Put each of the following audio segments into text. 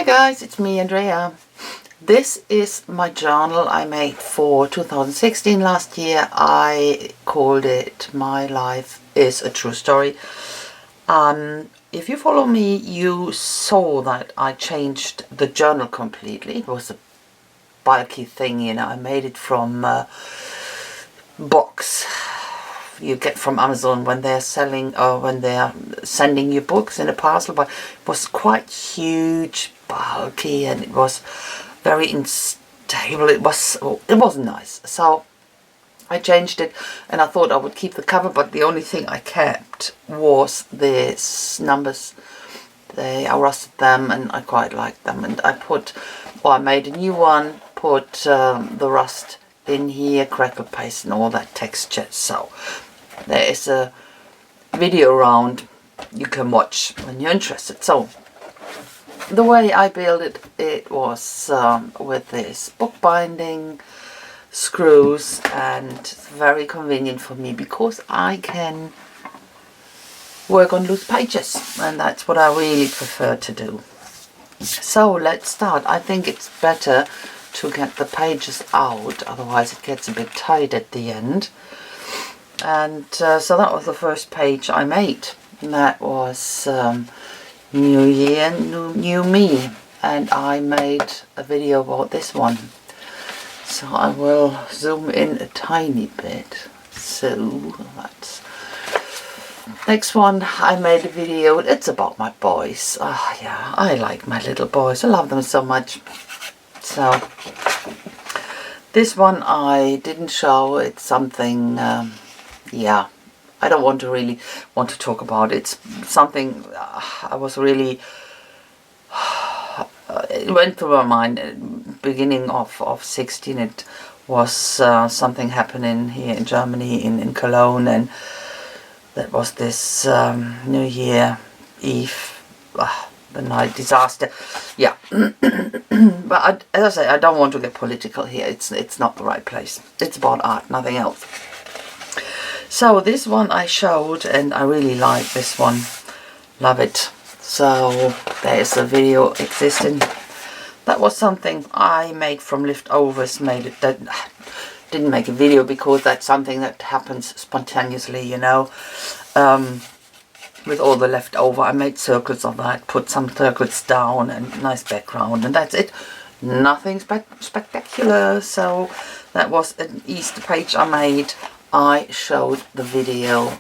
guys, it's me, Andrea. This is my journal I made for 2016 last year. I called it My Life is a True Story. If you follow me, you saw that I changed the journal completely. It was a bulky thing, you know. I made it from box you get from Amazon when they're selling or when they're sending you books in a parcel, but it was quite huge, bulky, and it was very unstable. It wasn't nice, so I changed it, and I thought I would keep the cover, but the only thing I kept was these numbers. I rusted them and I quite liked them, and I made a new one, put the rust in here, crackle paste and all that texture. So there is a video around you can watch when you're interested. So the way I built it was with this bookbinding screws, and it's very convenient for me because I can work on loose pages, and that's what I really prefer to do. So let's start. I think it's better to get the pages out, otherwise it gets a bit tight at the end. And so that was the first page I made, and that was New Year, new me, and I made a video about this one. So I will zoom in a tiny bit. So that's next one. I made a video. It's about my boys. Oh yeah, I like my little boys. I love them so much. So this one I didn't show. It's something, yeah, I don't really want to talk about. It's something I was really, it went through my mind beginning of 16. It was something happening here in Germany, in Cologne, and that was this New Year Eve, the night disaster. Yeah. But as I say, I don't want to get political here. It's not the right place. It's about art, nothing else. So this one I showed, and I really like this one. Love it. So there is a video existing. That was something I made from leftovers. Didn't make a video because that's something that happens spontaneously, you know. With all the leftover, I made circles of that, put some circles down and nice background, and that's it. Nothing spectacular. So that was an Easter page I made. I showed the video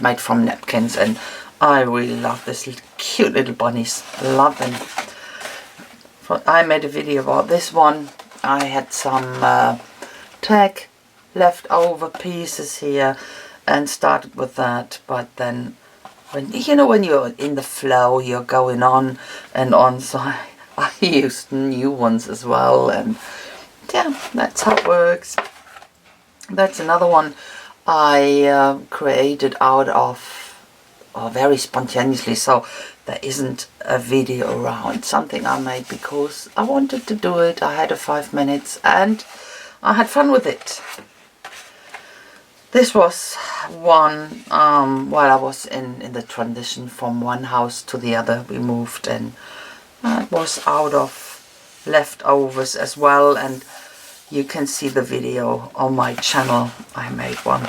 made from napkins, and I really love this cute little bunnies. Love them. I made a video about this one. I had some tag leftover pieces here and started with that, but then when you're in the flow, you're going on and on, so I used new ones as well, and yeah, that's how it works. That's another one I created out of very spontaneously, so there isn't a video around. Something I made because I wanted to do it. I had 5 minutes and I had fun with it. This was one while I was in the transition from one house to the other. We moved, and it was out of leftovers as well, and you can see the video on my channel. I made one.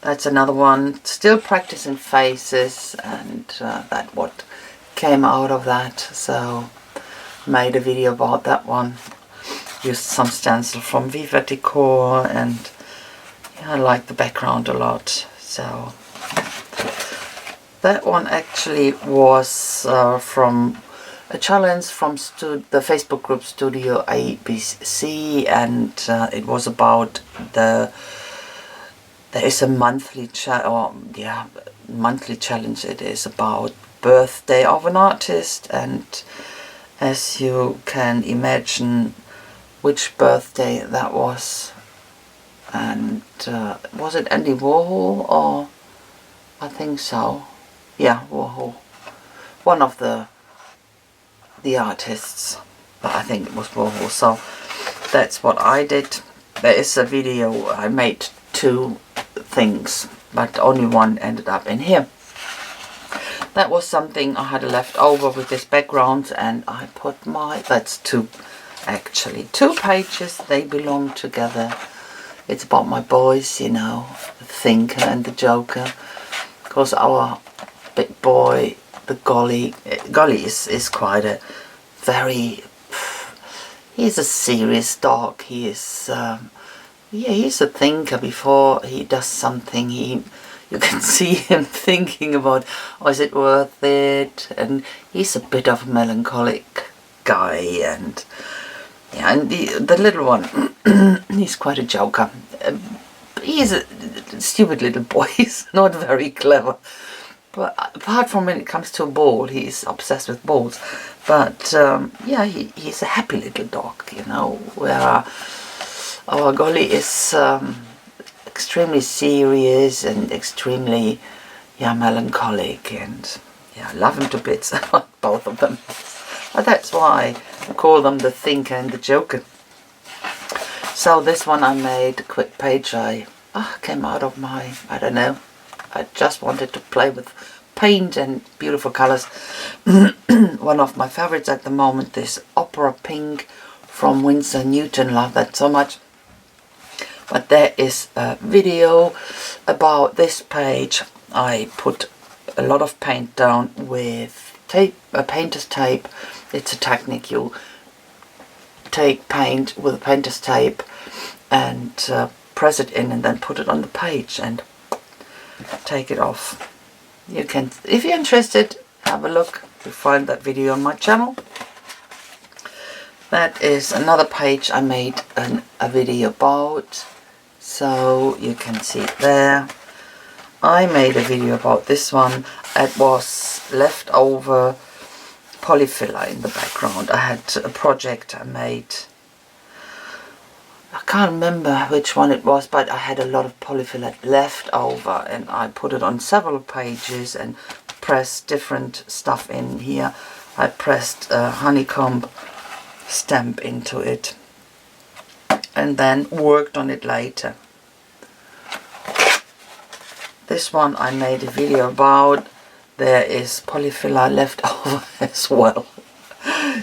That's another one. Still practicing faces, and that what came out of that. So made a video about that one. Used some stencil from Viva Decor, and yeah, I like the background a lot. So that one actually was from a challenge from the Facebook group Studio ABC, and it was about there is a monthly monthly challenge. It is about birthday of an artist, and as you can imagine which birthday that was, and was it Andy Warhol, or I think so, yeah, Warhol, one of the artists, but I think it was Warhol. So that's what I did. There is a video. I made 2 things, but only one ended up in here. that was something I had left over with this background, and I put that's two pages, they belong together. It's about my boys, you know, the Thinker and the Joker, because our big boy, the Golly is quite a very, he's a serious dog. He is, yeah, he's a thinker. Before he does something, you can see him thinking about, oh, is it worth it? And he's a bit of a melancholic guy, and yeah, and the little one, he's quite a joker. He's a stupid little boy. He's not very clever. But apart from when it comes to a ball, he's obsessed with balls. But yeah, he's a happy little dog, you know, where our Golly is extremely serious and extremely, yeah, melancholic, and yeah, I love him to bits, both of them. But that's why I call them the Thinker and the Joker. So this one I made a quick page. I came out of my, I don't know, I just wanted to play with paint and beautiful colors. One of my favorites at the moment, this Opera Pink from Winsor Newton. Love that so much. But there is a video about this page. I put a lot of paint down with tape, painter's tape. It's a technique. You take paint with painter's tape and press it in, and then put it on the page and take it off. You can, if you're interested, have a look. You'll find that video on my channel. That is another page I made a video about, so you can see it there. I made a video about this one. It was leftover polyfiller in the background. I had a project I made. I can't remember which one it was, but I had a lot of polyfiller left over, and I put it on several pages and pressed different stuff in here. I pressed a honeycomb stamp into it and then worked on it later. This one I made a video about. There is polyfiller left over as well.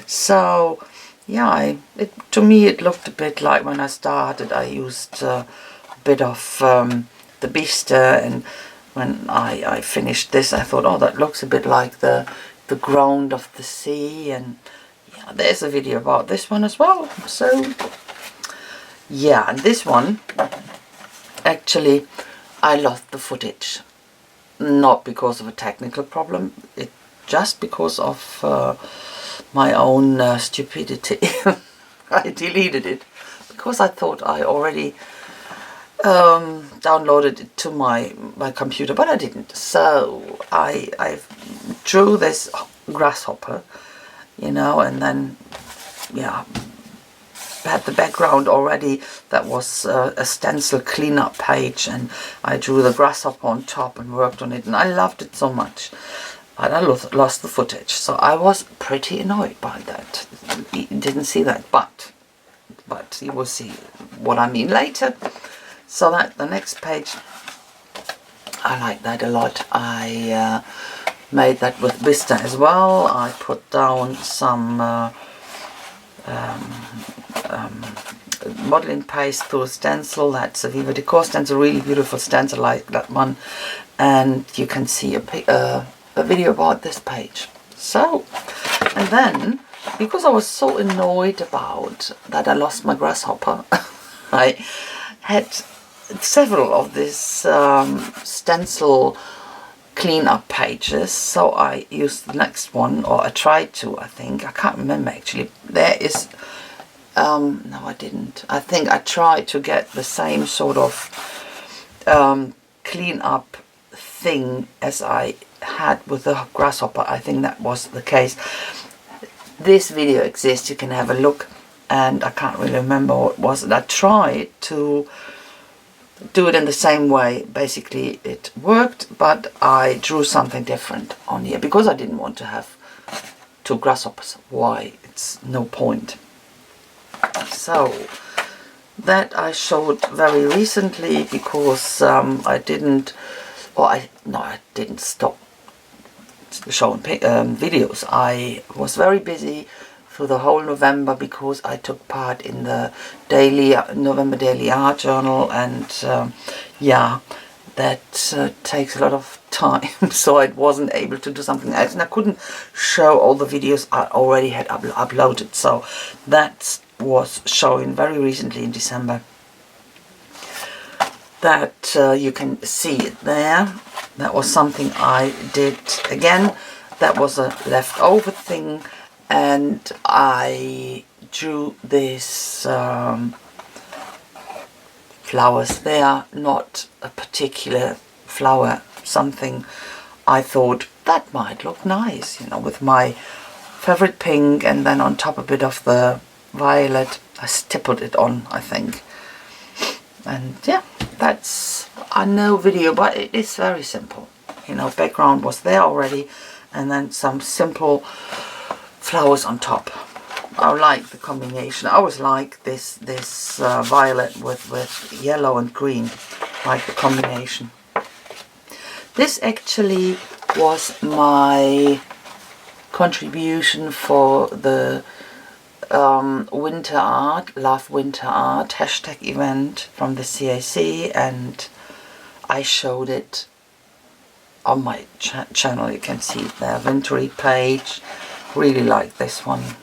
So yeah, to me it looked a bit like when I started. I used a bit of the Beaster, and when I finished this, I thought, oh, that looks a bit like the ground of the sea. And yeah, there's a video about this one as well. So yeah, and this one, actually, I lost the footage. Not because of a technical problem, just because of my own stupidity. I deleted it because I thought I already downloaded it to my computer, but I didn't. So I drew this grasshopper, you know, and then yeah, had the background already. That was a stencil cleanup page, and I drew the grasshopper on top and worked on it, and I loved it so much. And I lost the footage, so I was pretty annoyed by that. You didn't see that, but you will see what I mean later. So that the next page, I like that a lot. I made that with Vista as well. I put down some modeling paste to a stencil. That's a Viva Decor stencil, really beautiful stencil, like that one. And you can see a video about this page. So, and then, because I was so annoyed about that I lost my grasshopper, I had several of these stencil clean-up pages, so I used the next one, or I tried to, I think. I can't remember actually. There is, no I didn't. I think I tried to get the same sort of clean-up thing as I had with the grasshopper. I think that was the case. This video exists, you can have a look, and I can't really remember what it was. And I tried to do it in the same way. Basically it worked, but I drew something different on here because I didn't want to have two grasshoppers. Why? It's no point. So that I showed very recently because I didn't stop showing videos. I was very busy through the whole November because I took part in the November Daily Art Journal, and yeah, that takes a lot of time, so I wasn't able to do something else, and I couldn't show all the videos I already had uploaded. So that was showing very recently in December. That you can see it there. That was something I did again. That was a leftover thing, and I drew this flowers. They are not a particular flower, something I thought that might look nice, you know, with my favorite pink, and then on top a bit of the violet. I stippled it on, I think. And yeah, that's a no video, but it is very simple. You know, background was there already, and then some simple flowers on top. I like the combination. I always like this violet with yellow and green, like the combination. This actually was my contribution for the winter art, love winter art hashtag event from the CAC, and I showed it on my channel. You can see it there, wintry page. Really like this one.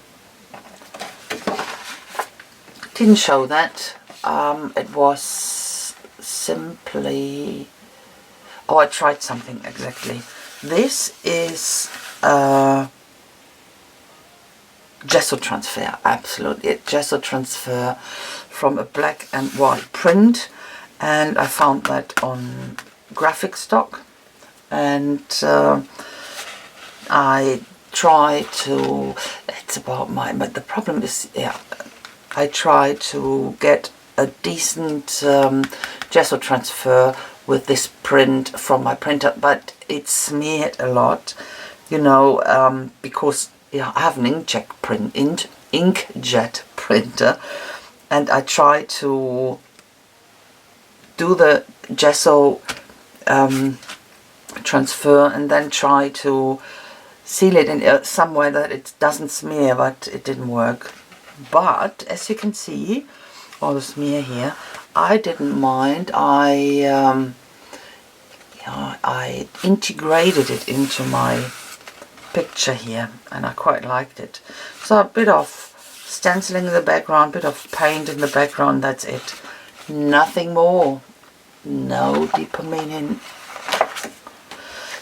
Didn't show that. It was simply, oh, I tried something exactly. This is gesso transfer, absolutely gesso transfer from a black and white print, and I found that on graphic stock, and I try to, it's about but the problem is, yeah, I try to get a decent gesso transfer with this print from my printer, but it's smeared a lot, you know, because yeah, I have an inkjet printer, and I try to do the gesso transfer and then try to seal it in somewhere that it doesn't smear, but it didn't work. But as you can see, all the smear here, I didn't mind. I integrated it into my picture here, and I quite liked it. So a bit of stenciling in the background, bit of paint in the background, that's it. Nothing more. No deeper meaning.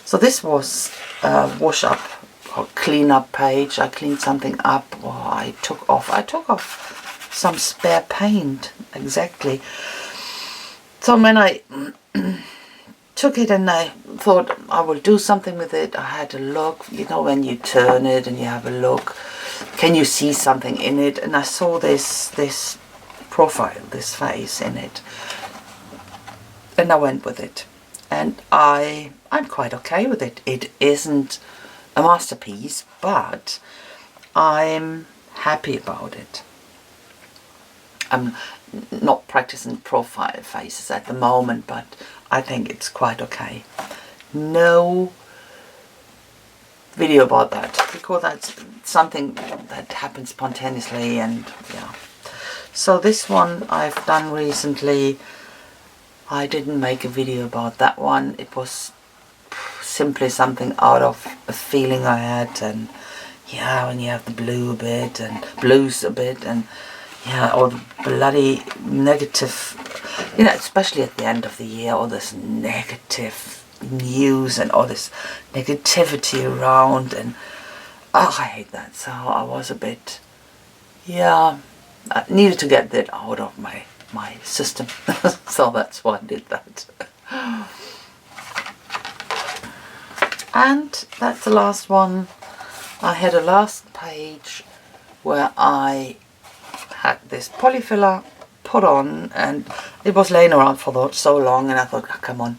So this was a wash up or clean up page. I cleaned something up, or I took off some spare paint, exactly. So when I took it and I thought I will do something with it, I had a look, you know, when you turn it and you have a look, can you see something in it? And I saw this profile, this face in it, and I went with it, and I'm quite okay with it. It isn't a masterpiece, but I'm happy about it. I'm not practicing profile faces at the moment, but I think it's quite okay. No video about that, because that's something that happens spontaneously, and yeah. So this one I've done recently. I didn't make a video about that one. It was simply something out of a feeling I had, and yeah, when you have the blue a bit and blues a bit, and yeah, all the bloody negative, you know, especially at the end of the year, all this negative news and all this negativity around, and oh, I hate that. So I was a bit, yeah, I needed to get that out of my system. So that's why I did that. And that's the last one. I had a last page where I had this polyfiller put on, and it was laying around for so long, and I thought, oh, come on,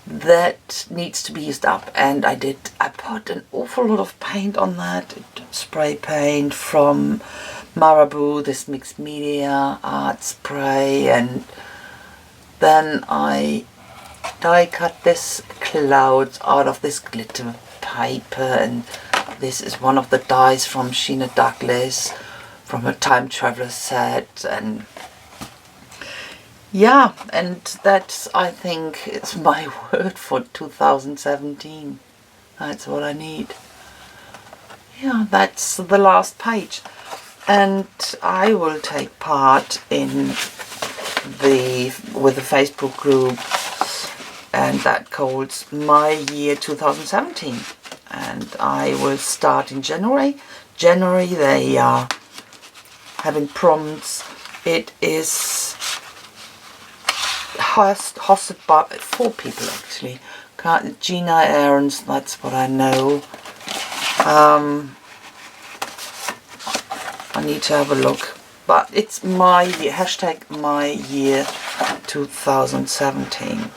that needs to be used up. And I put an awful lot of paint on that, spray paint from Marabou, this mixed media art spray, and then I die cut this clouds out of this glitter paper, and this is one of the dies from Sheena Douglas from a time traveler set. And yeah, and that's, I think, it's my word for 2017. That's what I need. Yeah, that's the last page. And I will take part in with the Facebook group, and that calls My Year 2017. And I will start in January. They are having prompts. It is hosted by 4 people actually. Gina Aarons, that's what I know. I need to have a look. But it's my year, hashtag My Year 2017.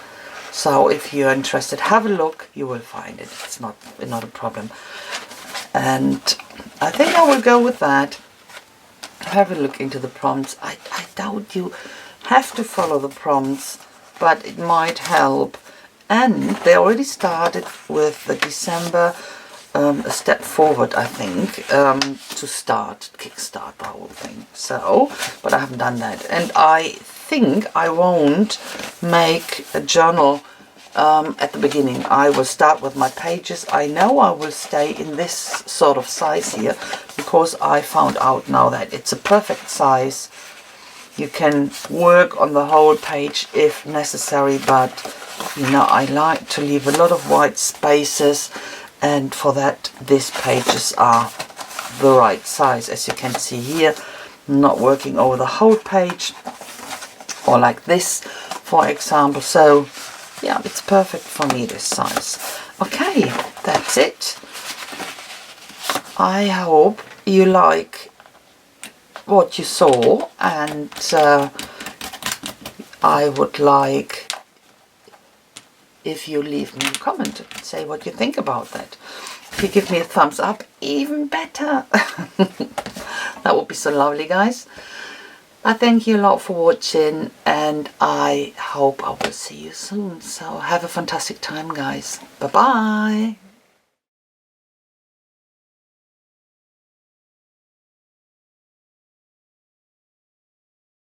So if you're interested, have a look. You will find it. It's not a problem. And I think I will go with that. Have a look into the prompts. I doubt you have to follow the prompts, but it might help. And they already started with the December a step forward, I think, to kickstart the whole thing. So, but I haven't done that. And I think I won't make a journal at the beginning. I will start with my pages. I know I will stay in this sort of size here, because I found out now that it's a perfect size. You can work on the whole page if necessary, but you know, I like to leave a lot of white spaces, and for that these pages are the right size. As you can see here, I'm not working over the whole page, or like this for example. So yeah, it's perfect for me, this size. Okay, that's it. I hope you like what you saw, and I would like if you leave me a comment and say what you think about that. If you give me a thumbs up, even better. That would be so lovely, guys. I thank you a lot for watching, and I hope I will see you soon. So have a fantastic time, guys. Bye bye.